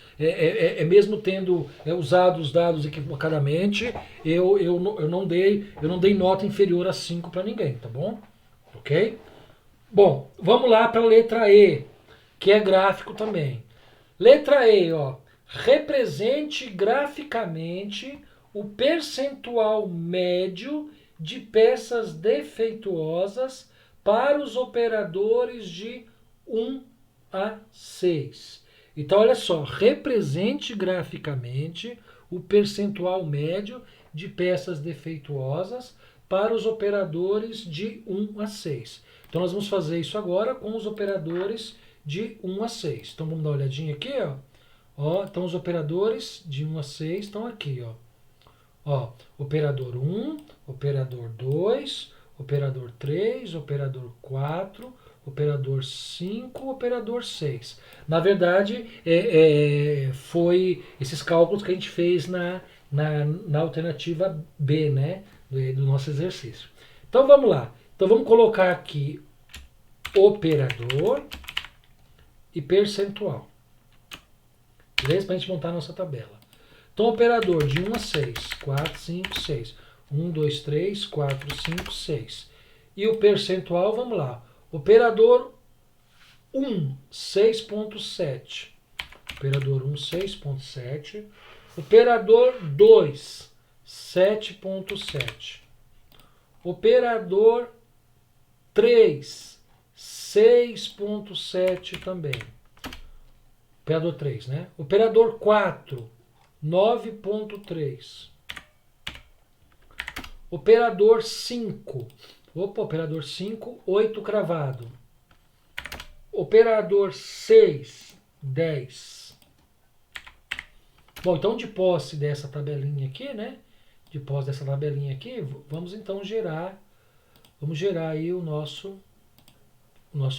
mesmo tendo usado os dados equivocadamente, eu não dei nota inferior a 5 para ninguém, tá bom? Ok? Bom, vamos lá para a letra E, que é gráfico também. Letra E, ó. Represente graficamente o percentual médio de peças defeituosas para os operadores de 1 a 6. Então, olha só, represente graficamente o percentual médio de peças defeituosas para os operadores de 1 a 6. Então, nós vamos fazer isso agora com os operadores de 1 a 6. Então, vamos dar uma olhadinha aqui, ó. Então, os operadores de 1 a 6 estão aqui, ó. Operador 1, operador 2, operador 3, operador 4, operador 5, operador 6. Na verdade, foi esses cálculos que a gente fez na alternativa B, né, do nosso exercício. Então vamos lá. Então vamos colocar aqui operador e percentual. Beleza? Para a gente montar a nossa tabela. Então operador de 1 a 6, 4, 5, 6. 1, 2, 3, 4, 5, 6. E o percentual, vamos lá. Operador 1, 6,7. Operador 1, 6,7. Operador 2, 7,7. Operador 3, 6,7 também. Operador 3, né? Operador 4, 9,3. Operador 5. Operador 5, 8 cravado. Operador 6, 10. Bom, então de posse dessa tabelinha aqui, né? De posse dessa tabelinha aqui, vamos então gerar aí o nosso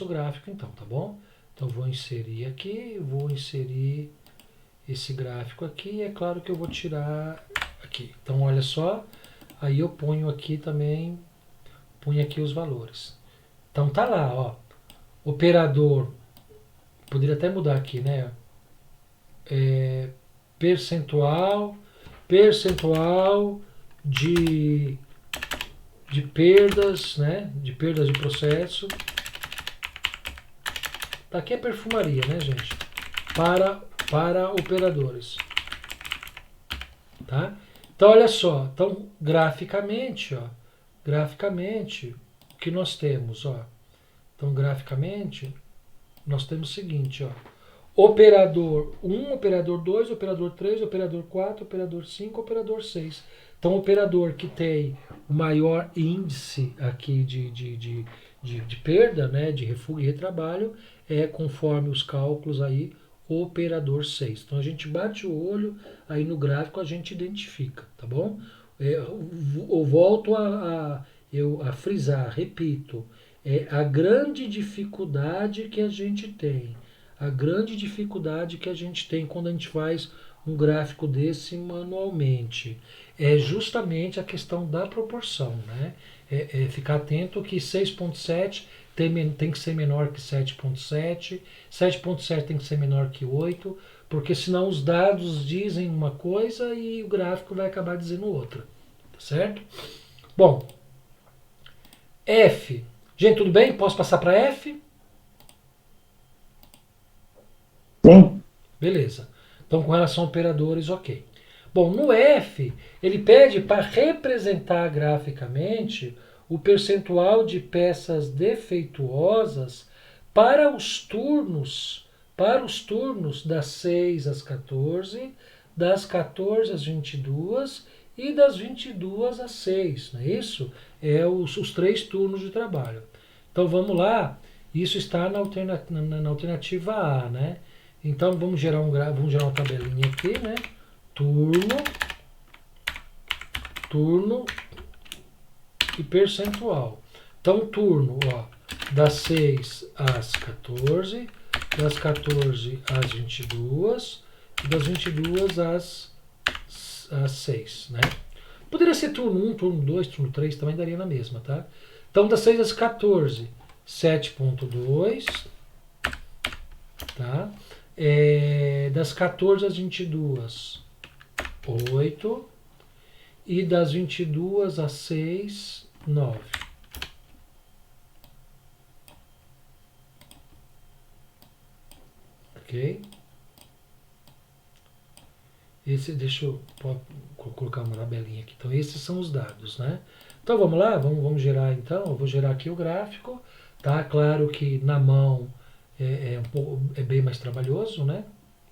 gráfico então, tá bom? Então vou inserir aqui, vou inserir esse gráfico aqui, e é claro que eu vou tirar aqui. Então olha só, aí eu ponho aqui também, ponho aqui os valores. Então tá lá, ó, operador, poderia até mudar aqui, né? Percentual de perdas, né? De perdas de processo. Aqui é perfumaria, né, gente? Para operadores. Tá? Então, olha só. Então, graficamente, o que nós temos, ó. Então, graficamente, nós temos o seguinte, ó. Operador 1, operador 2, operador 3, operador 4, operador 5, operador 6. Então, o operador que tem o maior índice aqui de perda, né, de refúgio e retrabalho, é conforme os cálculos aí, o operador 6. Então, a gente bate o olho aí no gráfico, a gente identifica, tá bom? Eu volto a frisar, repito, a grande dificuldade que a gente tem. A grande dificuldade que a gente tem quando a gente faz um gráfico desse manualmente é justamente a questão da proporção, né? Ficar atento que 6,7 tem que ser menor que 7,7, 7,7 tem que ser menor que 8, porque senão os dados dizem uma coisa e o gráfico vai acabar dizendo outra, tá certo? Bom, F. Gente, tudo bem? Posso passar para F? Sim. Beleza. Então, com relação a operadores, ok. Bom, no F, ele pede para representar graficamente o percentual de peças defeituosas para os turnos das 6 às 14, das 14 às 22 e das 22 às 6, não é isso? Os 3 turnos de trabalho. Então, vamos lá. Isso está na alternativa A, né? Então vamos gerar uma tabelinha aqui, né? Turno turno e percentual. Então, turno, ó, das 6 às 14, das 14 às 22 e das 22 às 6, né? Poderia ser turno 1, turno 2, turno 3, também daria na mesma, tá? Então, das 6 às 14, 7.2, tá? Das 14 às 22, 8. E das 22 às 6, 9. Ok? Deixa eu colocar uma tabelinha aqui. Então, esses são os dados, né? Então, vamos lá? Vamos gerar, então. Eu vou gerar aqui o gráfico. Tá? Claro que na mão é bem mais trabalhoso, né?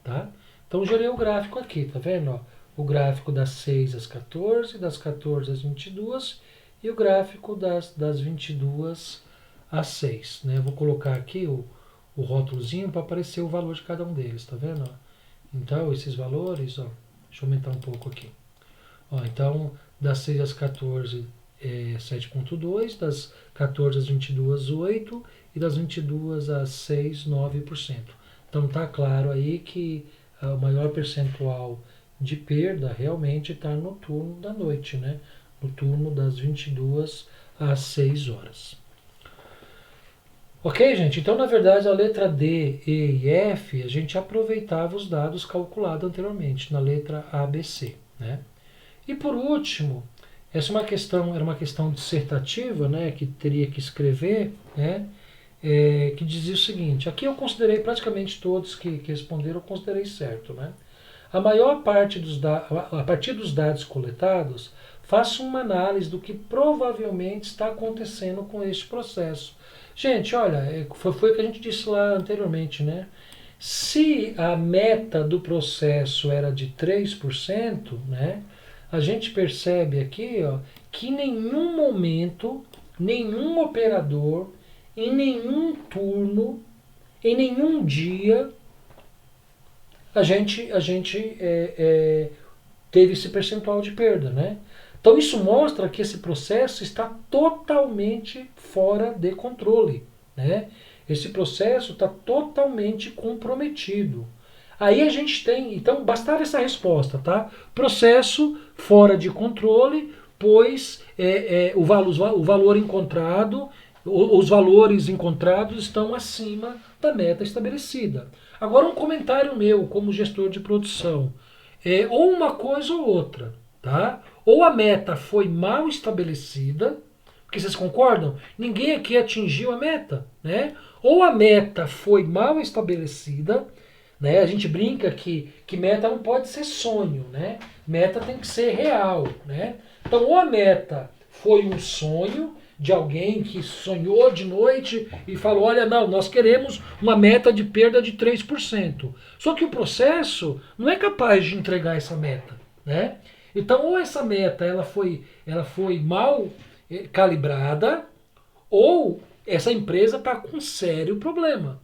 Tá? Então, gerei o gráfico aqui, tá vendo? Ó? O gráfico das 6 às 14, das 14 às 22 e o gráfico das 22 às 6. Né? Eu vou colocar aqui o rótulozinho para aparecer o valor de cada um deles, tá vendo? Então, esses valores, ó, deixa eu aumentar um pouco aqui. Ó, então, das 6 às 14, 7.2, das 14 às 22, 8 e das 22 às 6, 9%. Então, tá claro aí que o maior percentual de perda realmente está no turno da noite, né? No turno das 22 às 6 horas. Ok, gente? Então, na verdade, a letra D, E e F, a gente aproveitava os dados calculados anteriormente, na letra A, B, C, né? E por último, essa era uma questão dissertativa, né? Que teria que escrever, né? Que dizia o seguinte, aqui eu considerei praticamente todos que responderam, eu considerei certo, né? A maior parte a partir dos dados coletados, faça uma análise do que provavelmente está acontecendo com este processo. Gente, olha, foi o que a gente disse lá anteriormente, né? Se a meta do processo era de 3%, né? A gente percebe aqui, ó, que em nenhum momento, nenhum operador, em nenhum turno, em nenhum dia, a gente teve esse percentual de perda, né? Então isso mostra que esse processo está totalmente fora de controle, né? Esse processo está totalmente comprometido. Aí a gente tem, então bastava essa resposta, tá? Processo fora de controle, pois o valor encontrado, os valores encontrados estão acima da meta estabelecida. Agora um comentário meu como gestor de produção, ou uma coisa ou outra, tá? Ou a meta foi mal estabelecida, porque vocês concordam? Ninguém aqui atingiu a meta, né? Ou a meta foi mal estabelecida, né? A gente brinca que meta não pode ser sonho, né? Meta tem que ser real, né? Então, ou a meta foi um sonho de alguém que sonhou de noite e falou, olha, não, nós queremos uma meta de perda de 3%. Só que o processo não é capaz de entregar essa meta, né? Então, ou essa meta ela foi mal calibrada, ou essa empresa está com um sério problema,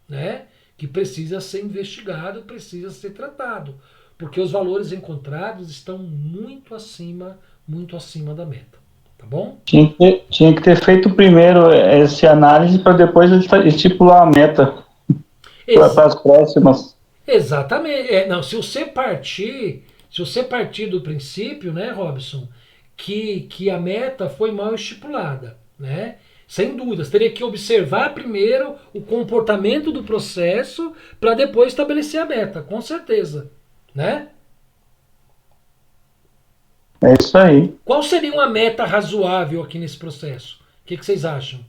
né? Que precisa ser investigado, precisa ser tratado, porque os valores encontrados estão muito acima da meta, tá bom? Tinha que ter feito primeiro essa análise para depois estipular a meta para as próximas. Exatamente. Não, se você partir do princípio, né, Robson, que a meta foi mal estipulada, né? Sem dúvidas, teria que observar primeiro o comportamento do processo para depois estabelecer a meta, com certeza, né? É isso aí. Qual seria uma meta razoável aqui nesse processo? O que vocês acham?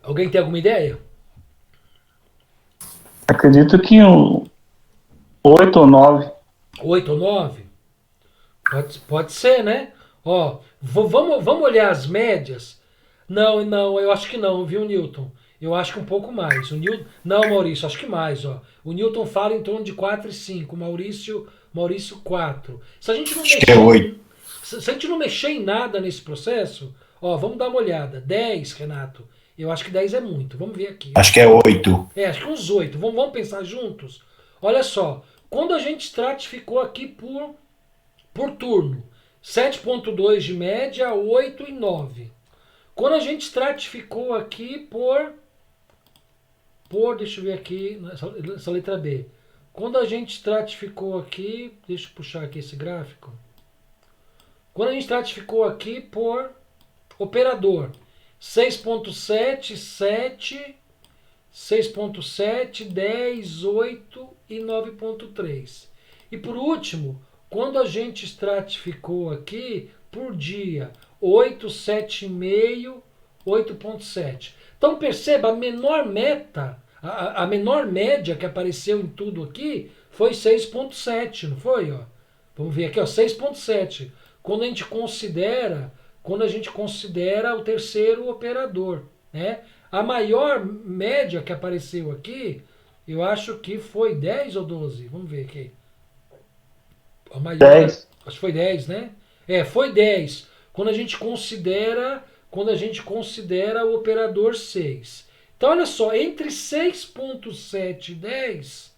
Alguém tem alguma ideia? Acredito que 8 ou 9. 8 ou 9? Pode ser, né? Ó, vamos olhar as médias? Não, eu acho que não, viu, Newton? Eu acho que um pouco mais. Não, Maurício, acho que mais, ó. O Newton fala em torno de 4 e 5, Maurício 4. Se a gente não Acho que é 8. Se a gente não mexer em nada nesse processo, ó, vamos dar uma olhada. 10, Renato. Eu acho que 10 é muito. Vamos ver aqui. Acho que é 8. Acho que uns 8. Vamos pensar juntos? Olha só. Quando a gente estratificou aqui por turno, 7,2 de média, 8 e 9. Quando a gente estratificou aqui deixa eu ver aqui, essa letra B. Quando a gente estratificou aqui, deixa eu puxar aqui esse gráfico. Quando a gente estratificou aqui por operador, 6,7, 7, 6,7, 10, 8 e 9,3. E por último, quando a gente estratificou aqui por dia, 8, 7,5, 8,7. Então perceba, a menor meta, a menor média que apareceu em tudo aqui foi 6,7, não foi? Ó? Vamos ver aqui, ó, 6,7. Quando a gente considera o terceiro operador, né? A maior média que apareceu aqui, eu acho que foi 10 ou 12. Vamos ver aqui. A maior, 10. acho que foi 10, né? Foi 10. Quando a gente considera o operador 6. Então, olha só, entre 6,7 e 10,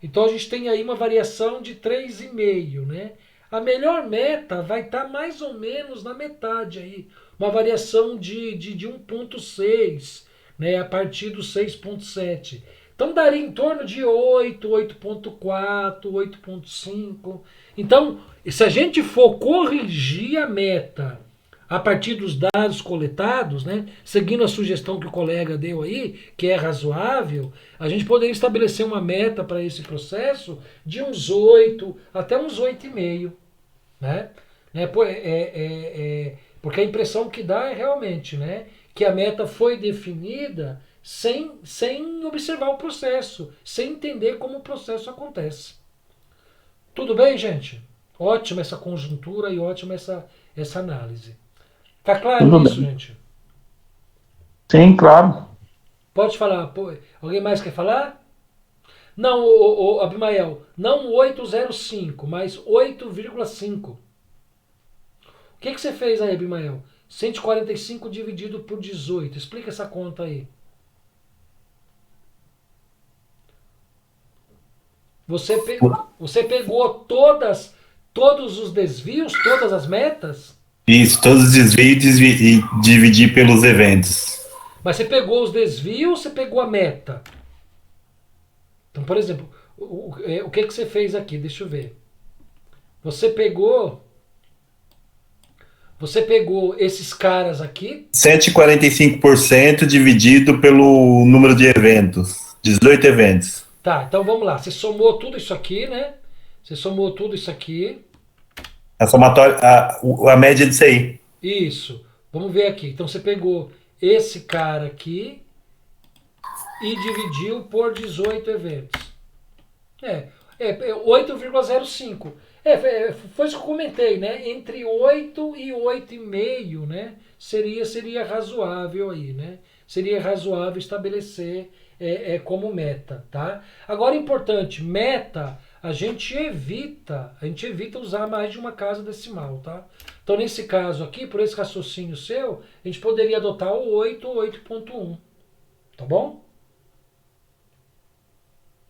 então a gente tem aí uma variação de 3,5, né? A melhor meta vai estar mais ou menos na metade aí, uma variação de 1,6, né, a partir do 6,7. Então daria em torno de 8, 8,4, 8,5. Então, se a gente for corrigir a meta a partir dos dados coletados, né, seguindo a sugestão que o colega deu aí, que é razoável, a gente poderia estabelecer uma meta para esse processo de uns 8 até uns 8,5. Né? Porque a impressão que dá é realmente, né, que a meta foi definida sem observar o processo, sem entender como o processo acontece. Tudo bem, gente? Ótima essa conjuntura e ótima essa análise. Tá claro Tudo isso, bem. gente? Sim, claro. Pode falar. Alguém mais quer falar? Não, Abimael, não 8,05, mas 8,5. O que você fez aí, Abimael? 145 dividido por 18. Explica essa conta aí. Você pegou todos os desvios, todas as metas? Isso, todos os desvios e dividir pelos eventos. Mas você pegou os desvios ou você pegou a meta? Então, por exemplo, o que você fez aqui? Deixa eu ver. Você pegou esses caras aqui. 7,45% dividido pelo número de eventos. 18 eventos. Tá, então vamos lá. Você somou tudo isso aqui, né? Você somou tudo isso aqui. A somatória, a média disso aí. Isso. Vamos ver aqui. Então você pegou esse cara aqui e dividiu por 18 eventos. 8,05. Foi isso que eu comentei, né? Entre 8 e 8,5, né? Seria razoável aí, né? Seria razoável estabelecer como meta, tá? Agora, importante, meta, a gente evita usar mais de uma casa decimal, tá? Então, nesse caso aqui, por esse raciocínio seu, a gente poderia adotar o 8 ou 8,1, tá bom?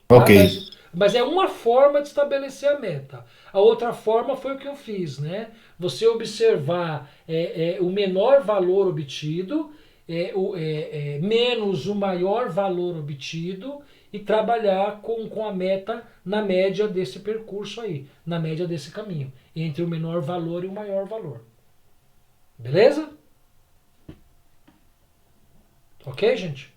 Ok. Mas é uma forma de estabelecer a meta. A outra forma foi o que eu fiz, né? Você observar o menor valor obtido, menos o maior valor obtido e trabalhar com a meta na média desse percurso aí, na média desse caminho, entre o menor valor e o maior valor. Beleza? Ok, gente?